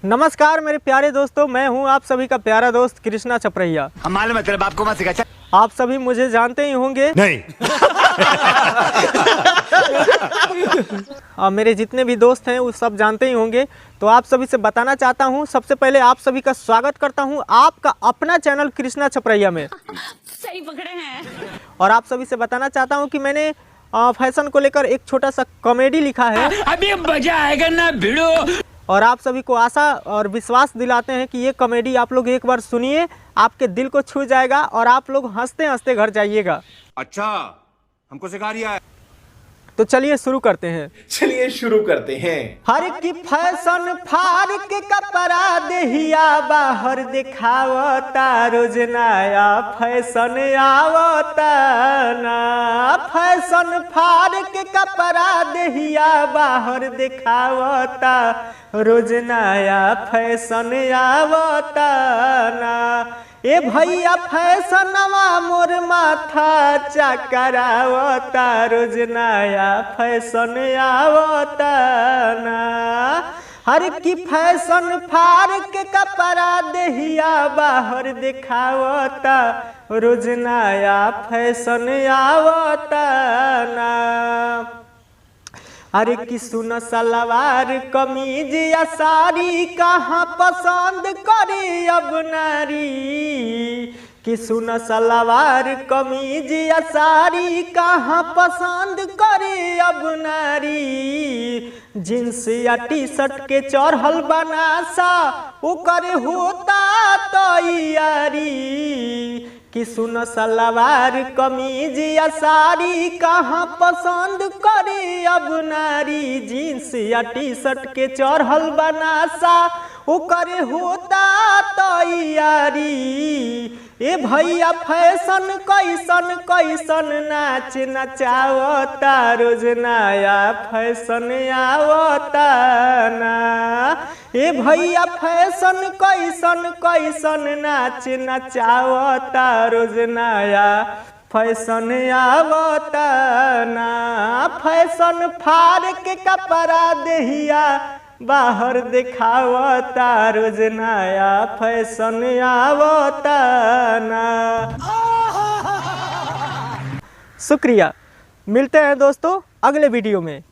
नमस्कार मेरे प्यारे दोस्तों, मैं हूं आप सभी का प्यारा दोस्त कृष्णा छपरैया। हम मालूम है तेरे बाप को मत सिखा। आप सभी मुझे जानते ही होंगे। नहीं। मेरे जितने भी दोस्त हैं वो सब जानते ही होंगे। तो आप सभी से बताना चाहता हूं, सबसे पहले आप सभी का स्वागत करता हूं आपका अपना चैनल कृष्णा छपरैया में। सही पकड़े हैं। और आप सभी से बताना चाहता हूं कि मैंने फैशन को लेकर एक छोटा सा कॉमेडी लिखा है। अभी मजा आएगा ना भिड़ो। और आप सभी को आशा और विश्वास दिलाते हैं कि ये कॉमेडी आप लोग एक बार सुनिए, आपके दिल को छू जाएगा और आप लोग हंसते हंसते घर जाइएगा। अच्छा, हमको सिखा रिया है। तो चलिए शुरू करते हैं। हर की फैशन फाड़ के कपड़ा देहिया बाहर दिखावता, रोज नया फैशन आवता ना। फैशन फाड़ के कपड़ा देहिया बाहर दिखावता, रोज नया फैशन आवता ना। ए भैया फैशनवा मोर माथा चकरावता, रोज नया फैशन आवता ना। हर की फैशन फाड़ के कपड़ा देहिया बाहर दिखावता, रोज नया फैशन आवता ना। अरे कि सुन सलवार कमीज या साड़ी कहाँ पसंद करी अब नारी। कि सुन सलवार कमीज या साड़ी कहाँ पसंद करी अब नारी। जींस या टी शर्ट के चढ़ल बनासा ओकर होता तैयारी। कि सुन सलवार कमीज या साड़ी कहाँ पसंद करी अब नारी। जींस या टी शर्ट के चढ़ल बनासा ओकर होता तैयारी। ए भैया फैशन कैसन कैसन नाच नचावता, रोज नया फैशन आवता ना। ए भैया फैशन कैसन कैसन नाच नचावता, रोज नया फैशन आवता ना। फैशन फाड़ के कपड़ा देहिया बाहर दिखावता, रोज नया फैशन आवता ना। शुक्रिया, मिलते हैं दोस्तों अगले वीडियो में।